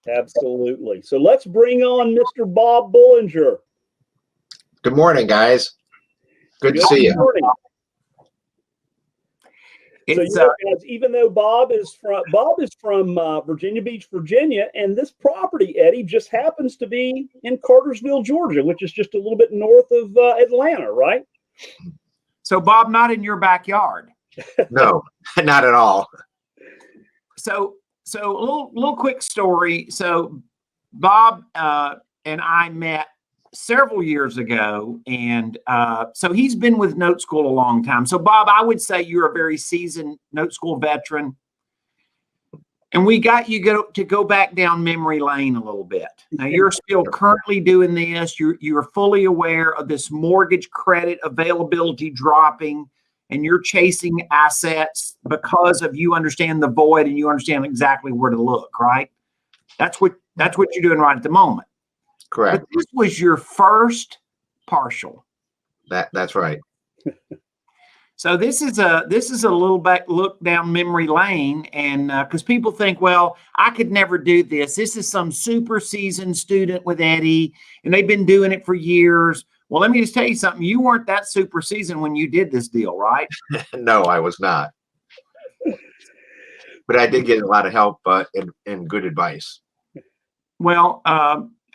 Absolutely. So let's bring on Mr. Bob Bullinger. Good morning, guys. Good to see you. Morning. So guys, even though Bob is from Virginia Beach, Virginia, and this property, Eddie, just happens to be in Cartersville, Georgia, which is just a little bit north of Atlanta, right? So, Bob, not in your backyard. No, not at all. So a little quick story. So, Bob and I met several years ago, and so he's been with Note School a long time. So, Bob, I would say you're a very seasoned Note School veteran, and we got you to go back down memory lane a little bit. Now, you're still currently doing this. You're fully aware of this mortgage credit availability dropping, and you're chasing assets because of you understand the void and you understand exactly where to look, right? That's what you're doing right at the moment. Correct. But this was your first partial. That's right. So this is a little look down memory lane, and because people think, well, I could never do this. This is some super seasoned student with Eddie, and they've been doing it for years. Well, let me just tell you something. You weren't that super seasoned when you did this deal, right? No, I was not. But I did get a lot of help and good advice. Well,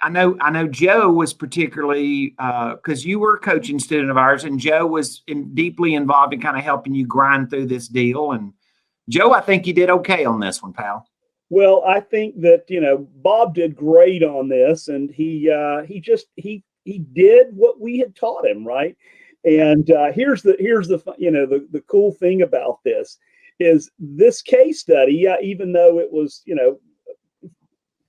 I know Joe was particularly because you were a coaching student of ours, and Joe was deeply involved in kind of helping you grind through this deal. And Joe, I think you did okay on this one, pal. Well, I think that Bob did great on this, and he did what we had taught him, right? And here's the cool thing about this is this case study, even though it was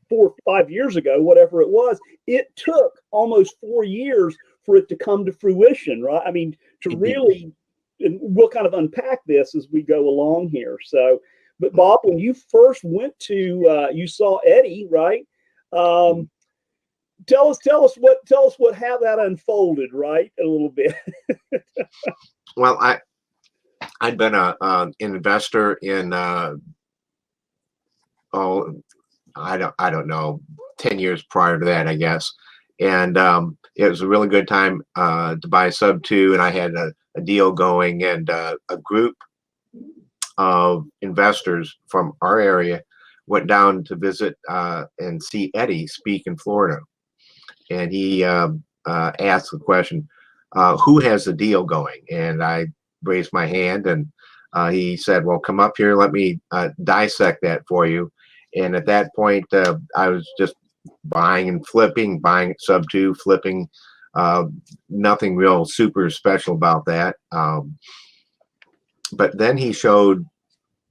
4 or 5 years ago, whatever it was, it took almost 4 years for it to come to fruition, right? I mean, to really, and we'll kind of unpack this as we go along here. So, but Bob, when you first went to, you saw Eddie, right? Tell us how that unfolded, right? A little bit. Well, I'd been an investor in I don't know, 10 years prior to that, I guess. And it was a really good time to buy a sub 2, and I had a deal going, and a group of investors from our area went down to visit and see Eddie speak in Florida. And he asked the question, who has the deal going? And I raised my hand, and he said, well, come up here, let me dissect that for you. And at that point, I was just buying and flipping, buying sub 2, flipping, nothing real super special about that. But then he showed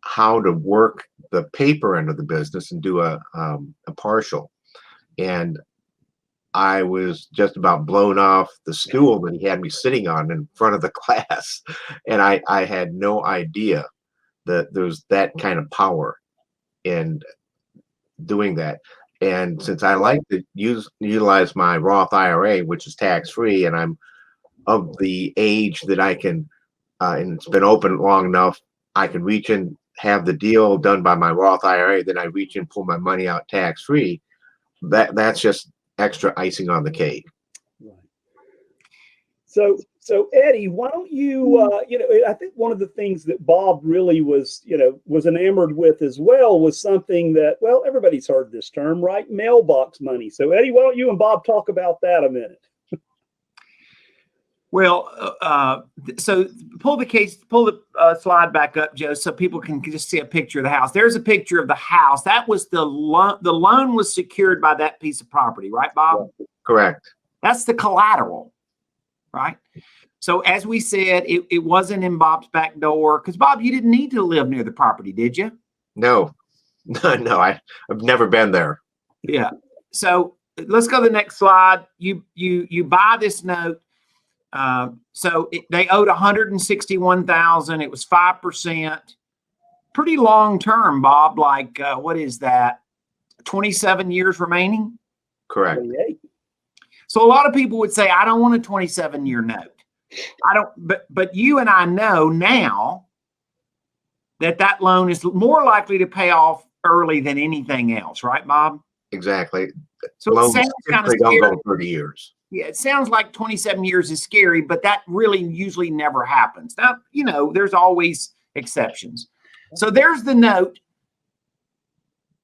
how to work the paper end of the business and do a partial. And I was just about blown off the stool that he had me sitting on in front of the class. And I had no idea that there's that kind of power in doing that. And since I like to utilize my Roth IRA, which is tax-free, and I'm of the age that I can, and it's been open long enough, I can reach in, have the deal done by my Roth IRA, then I reach in, pull my money out tax-free. That's just extra icing on the cake. Right. So Eddie, why don't you, I think one of the things that Bob really was enamored with as well was something that, well, everybody's heard this term, right? Mailbox money. So Eddie, why don't you and Bob talk about that a minute? Well, so pull the slide back up, Joe, so people can just see a picture of the house. There's a picture of the house. That was the loan. The loan was secured by that piece of property, right, Bob? Correct. That's the collateral, right? So as we said, it wasn't in Bob's back door because, Bob, you didn't need to live near the property, did you? No, I've never been there. Yeah. So let's go to the next slide. You buy this note. They owed $161,000. It was 5%. Pretty long term, Bob. Like what is that? 27 years remaining. Correct. So a lot of people would say, I don't want a 27-year note. I don't. But you and I know now that loan is more likely to pay off early than anything else, right, Bob? Exactly. So it Loans sounds kind of typically don't scary. go 30 years. Yeah, it sounds like 27 years is scary, but that really usually never happens. Now, there's always exceptions. So there's the note.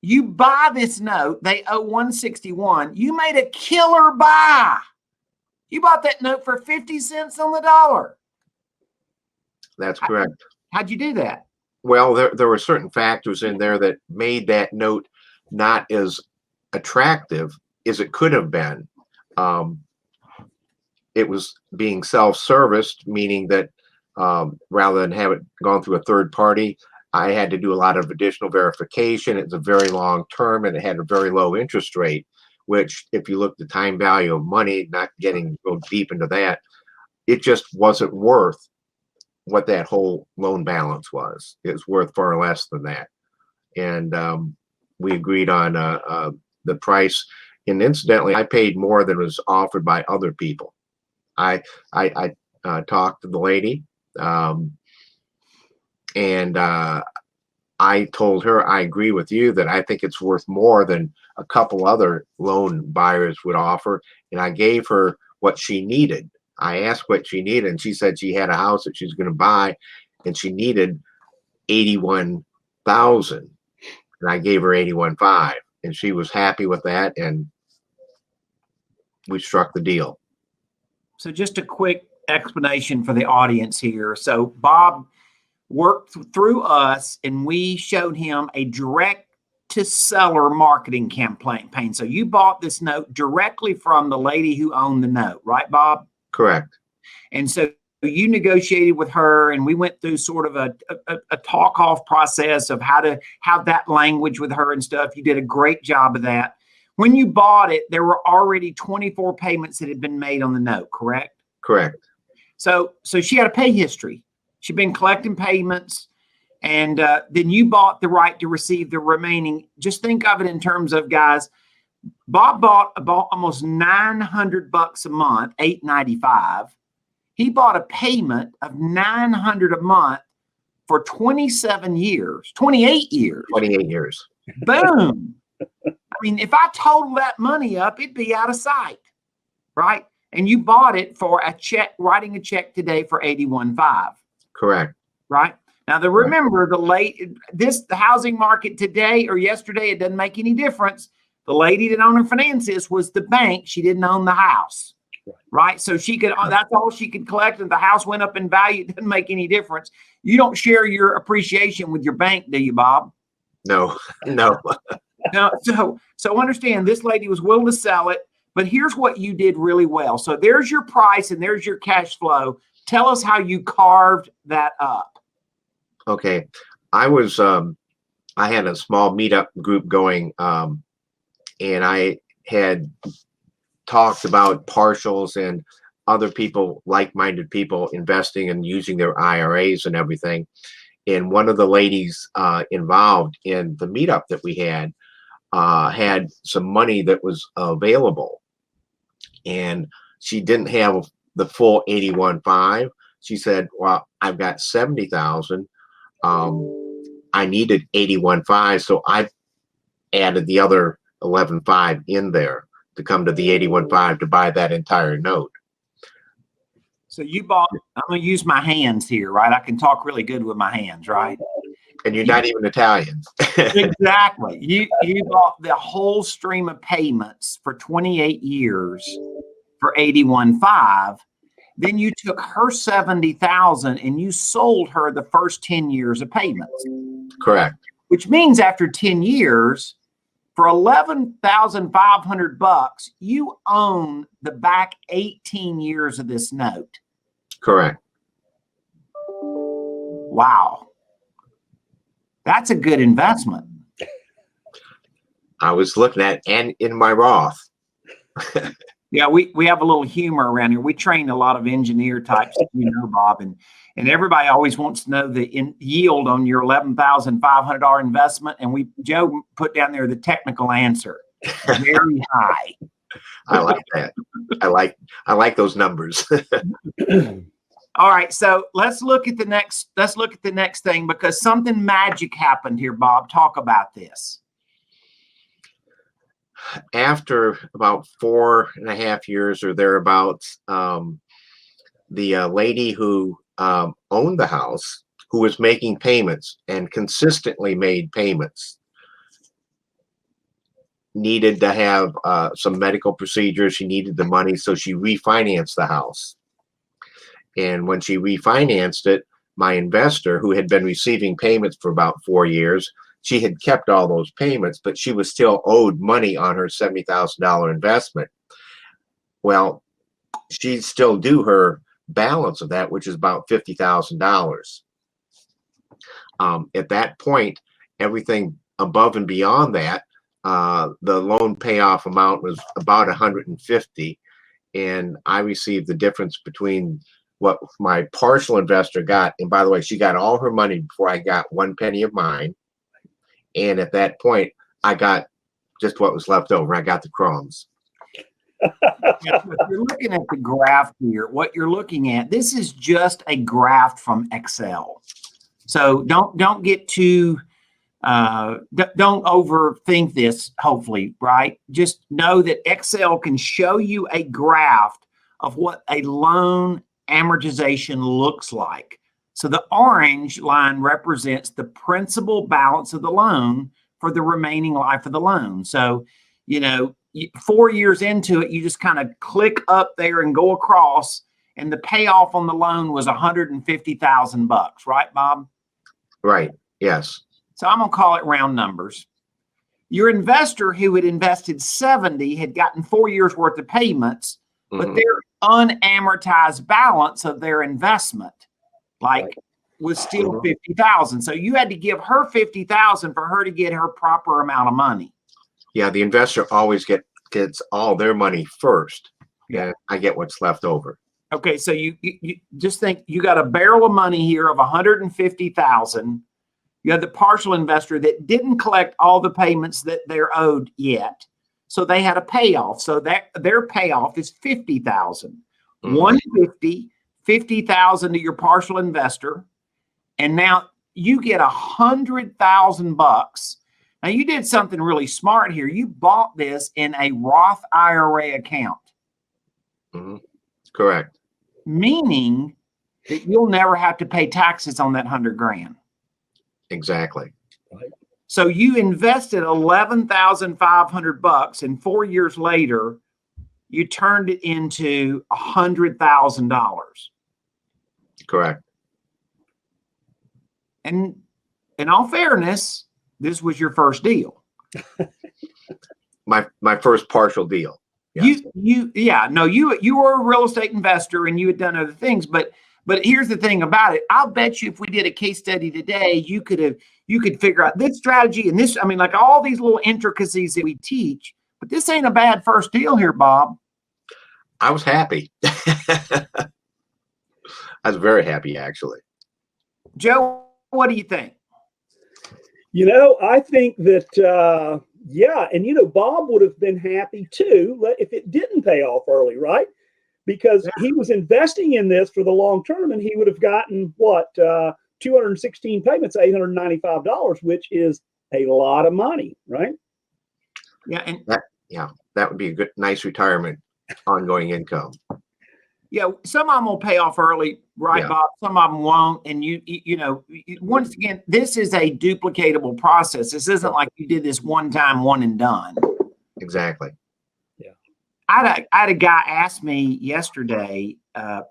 You buy this note, they owe 161. You made a killer buy. You bought that note for 50 cents on the dollar. That's correct. How'd you do that? Well, there were certain factors in there that made that note not as attractive as it could have been. It was being self-serviced, meaning that rather than have it gone through a third party, I had to do a lot of additional verification. It's a very long term and it had a very low interest rate, which if you look at the time value of money, not getting go deep into that, it just wasn't worth what that whole loan balance was. It was worth far less than that. And we agreed on the price. And incidentally, I paid more than was offered by other people. I talked to the lady, and I told her I agree with you that I think it's worth more than a couple other loan buyers would offer. And I gave her what she needed. I asked what she needed, and she said she had a house that she was going to buy, and she needed 81,000, and I gave her 81.5, and she was happy with that, and we struck the deal. So just a quick explanation for the audience here. So Bob worked through us, and we showed him a direct to seller marketing campaign. So you bought this note directly from the lady who owned the note, right, Bob? Correct. And so you negotiated with her, and we went through sort of a talk off process of how to have that language with her and stuff. You did a great job of that. When you bought it, there were already 24 payments that had been made on the note, correct? Correct. So she had a pay history. She'd been collecting payments, and then you bought the right to receive the remaining. Just think of it in terms of, guys, Bob bought about almost $900 a month, $895. He bought a payment of $900 a month for 27 years, 28 years. 28 years. Boom. I mean, if I total that money up, it'd be out of sight, right? And you bought it for a check, writing a check today for 81.5. Correct. Right. Now, remember the housing market today or yesterday, it doesn't make any difference. The lady that owned her finances was the bank. She didn't own the house. Right. So she could, that's all she could collect. If the house went up in value, it doesn't make any difference. You don't share your appreciation with your bank, do you, Bob? No. No. So understand, this lady was willing to sell it, but here's what you did really well. So there's your price and there's your cash flow. Tell us how you carved that up. Okay. I had a small meetup group going, and I had talked about partials and other people, like-minded people, investing and using their IRAs and everything. And one of the ladies involved in the meetup that we had some money that was available, and she didn't have the full 81.5. She said, well, I've got 70,000. I needed 81.5, so I added the other 11.5 in there to come to the 81.5 to buy that entire note. So you bought, I'm going to use my hands here, right? I can talk really good with my hands, right? And you're not even Italian. Exactly. You bought the whole stream of payments for 28 years for 81.5. Then you took her 70,000 and you sold her the first 10 years of payments. Correct. Which means after 10 years, for $11,500, you own the back 18 years of this note. Correct. Wow. That's a good investment. I was looking at and in my Roth. Yeah, we have a little humor around here. We train a lot of engineer types, Bob, and everybody always wants to know the yield on your $11,500 investment. And Joe put down there the technical answer, very high. I like that. I like those numbers. All right, so let's look at the next thing, because something magic happened here, Bob. Talk about this. After about 4.5 years or thereabouts, the lady who owned the house, who was making payments and consistently made payments, needed to have some medical procedures. She needed the money, so she refinanced the house. And when she refinanced it, my investor, who had been receiving payments for about 4 years, she had kept all those payments, but she was still owed money on her $70,000 investment. Well, she'd still due her balance of that, which is about $50,000. At that point, everything above and beyond that, the loan payoff amount was about 150, and I received the difference between what my partial investor got. And by the way, she got all her money before I got 1 penny of mine. And at that point, I got just what was left over. I got the crumbs. If you're looking at the graph here, what you're looking at, this is just a graph from Excel. So don't get too don't overthink this, hopefully, right? Just know that Excel can show you a graph of what a loan amortization looks like. So the orange line represents the principal balance of the loan for the remaining life of the loan. So, 4 years into it, you just kind of click up there and go across, and the payoff on the loan was $150,000, right, Bob? Right. Yes. So I'm gonna call it round numbers. Your investor who had invested 70 had gotten 4 years worth of payments, but their unamortized balance of their investment, was still 50,000. So you had to give her 50,000 for her to get her proper amount of money. Yeah, the investor always gets all their money first. Yeah, I get what's left over. Okay, so you just think you got a barrel of money here of 150,000. You have the partial investor that didn't collect all the payments that they're owed yet. So they had a payoff. So that their payoff is 50,000. 150, 50,000 to your partial investor. And now you get $100,000. Now you did something really smart here. You bought this in a Roth IRA account. Correct. Meaning that you'll never have to pay taxes on that 100 grand. Exactly. So you invested $11,500, and 4 years later, you turned it into $100,000. Correct. And in all fairness, this was your first deal. My first partial deal. Yes. You were a real estate investor and you had done other things, but here's the thing about it. I'll bet you if we did a case study today, you could figure out this strategy and this, like all these little intricacies that we teach, but this ain't a bad first deal here, Bob. I was happy. I was very happy, actually. Joe, what do you think? I think that, and Bob would have been happy too if it didn't pay off early, right? Because he was investing in this for the long term, and he would have gotten 216 payments, $895, which is a lot of money, right? Yeah, and that would be a good, nice retirement, ongoing income. Yeah, some of them will pay off early, right, Bob? Some of them won't. And once again, this is a duplicatable process. This isn't like you did this one time, one and done. Exactly. Yeah. I had a guy ask me yesterday.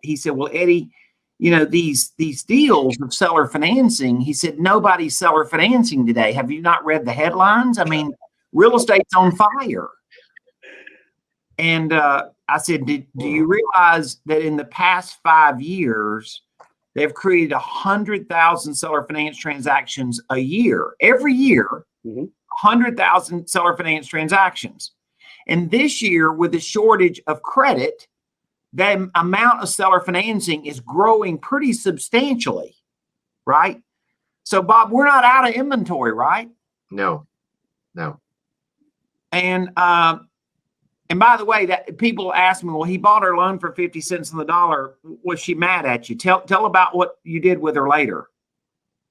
He said, "Well, Eddie, these deals of seller financing." He said, "Nobody's seller financing today. Have you not read the headlines? I mean, real estate's on fire." And I said, do you realize that in the past 5 years, they've created 100,000 seller finance transactions a year, every year, 100,000 seller finance transactions. And this year, with the shortage of credit, the amount of seller financing is growing pretty substantially, right? So, Bob, we're not out of inventory, right? No. And And by the way, that people ask me, well, he bought her loan for 50 cents on the dollar. Was she mad at you? Tell about what you did with her later.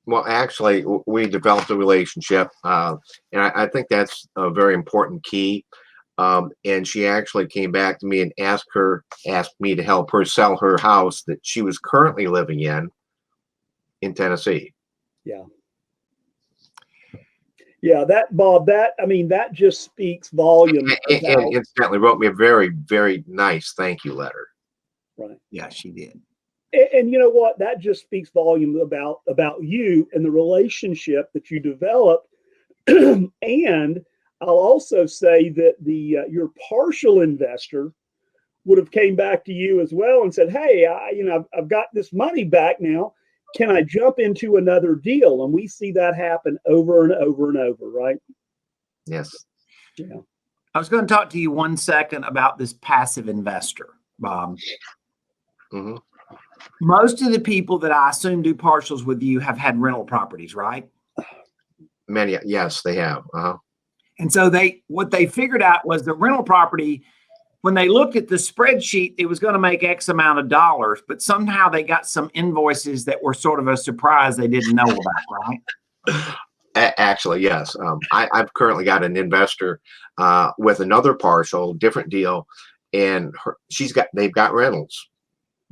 Well, actually, we developed a relationship, and I think that's a very important key. And she actually came back to me and asked me to help her sell her house that she was currently living in Tennessee. Yeah. Yeah, that Bob, that just speaks volumes. And incidentally wrote me a very, very nice thank you letter. Right. Yeah, she did. And you know what? That just speaks volumes about you and the relationship that you developed. And I'll also say that your partial investor would have came back to you as well and said, "Hey, I've got this money back now. Can I jump into another deal?" And we see that happen over and over and over, right? Yes. Yeah. I was going to talk to you 1 second about this passive investor, Bob. Mm-hmm. Most of the people that I assume do partials with you have had rental properties, right? Many, yes, they have. Uh-huh. And so what they figured out was the rental property, when they looked at the spreadsheet, it was going to make X amount of dollars, but somehow they got some invoices that were sort of a surprise they didn't know about, right? Actually, yes. I've currently got an investor with another partial, different deal, and they've got rentals.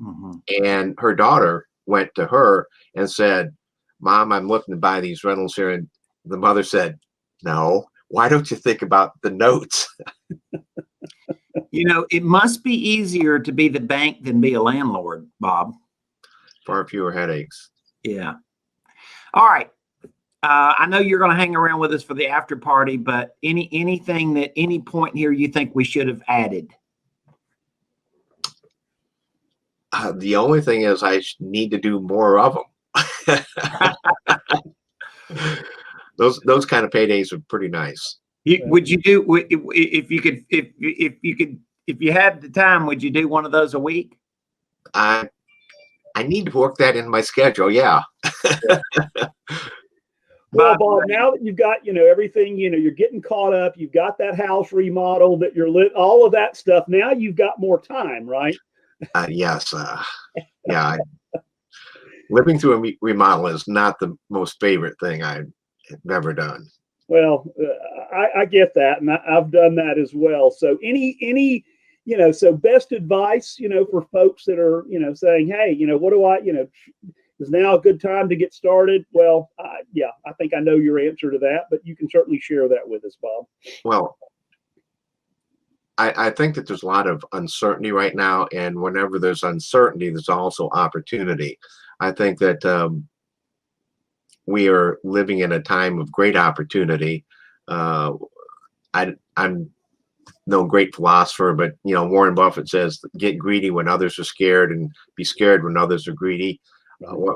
Mm-hmm. And her daughter went to her and said, "Mom, I'm looking to buy these rentals here." And the mother said, "No, why don't you think about the notes?" It must be easier to be the bank than be a landlord, Bob. Far fewer headaches. Yeah. All right. I know you're going to hang around with us for the after party, but anything that any point here you think we should have added? The only thing is I need to do more of them. Those kind of paydays are pretty nice. Would you do if you had the time? Would you do one of those a week? I need to work that in my schedule. Yeah. Well, Bob, now that you've got, everything, you're getting caught up, you've got that house remodeled, that you're all of that stuff. Now you've got more time, right? Yes. Yeah. Living through a remodel is not the most favorite thing I've ever done. Well, I get that, and I've done that as well. So so best advice, for folks that are, saying, "Hey, what do I, is now a good time to get started?" Well, yeah, I think I know your answer to that, but you can certainly share that with us, Bob. Well, I think that there's a lot of uncertainty right now, and whenever there's uncertainty, there's also opportunity. I think that we are living in a time of great opportunity. I'm no great philosopher, but Warren Buffett says, "Get greedy when others are scared, and be scared when others are greedy."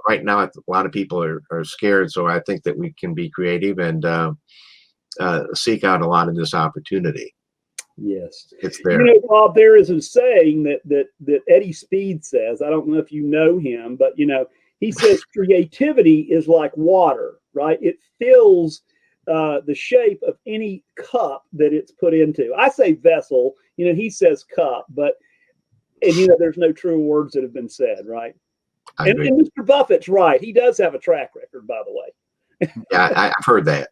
Right now, a lot of people are scared, so I think that we can be creative and seek out a lot of this opportunity. Yes, it's there. Bob, there is a saying that Eddie Speed says. I don't know if you know him, but he says creativity is like water, right? It fills the shape of any cup that it's put into. I say vessel, he says cup, and there's no true words that have been said, right? And Mr. Buffett's right. He does have a track record, by the way. Yeah, I've heard that.